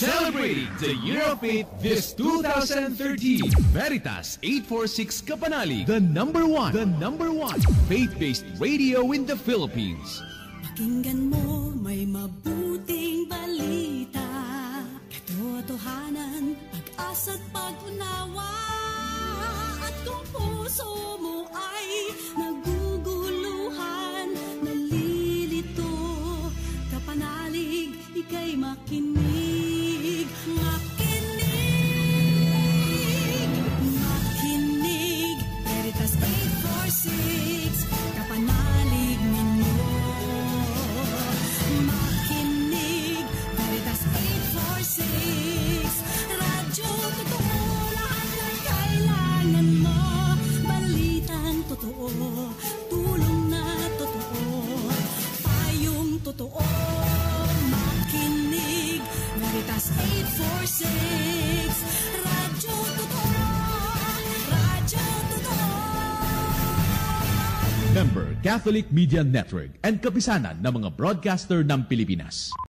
Celebrating the Year of Faith this 2013. Veritas 846 Kapanalig, the number one faith-based radio in the Philippines. Pakinggan mo, may mabuting balita, katotohanan, pag-asa't pag-unawa. At kung puso mo ay naguguluhan, nalilito, kapanalig, ika'y makinig. Makinig, Veritas 846, kapanalig ninyo. Makinig, Veritas 846, radyo totoo, lahat ng kailangan mo. Balitang totoo, tulong na totoo, payong totoo. Makinig, Veritas 846, radyo totoo, radyo totoo. Member Catholic Media Network and kapisanan ng mga broadcaster ng Pilipinas.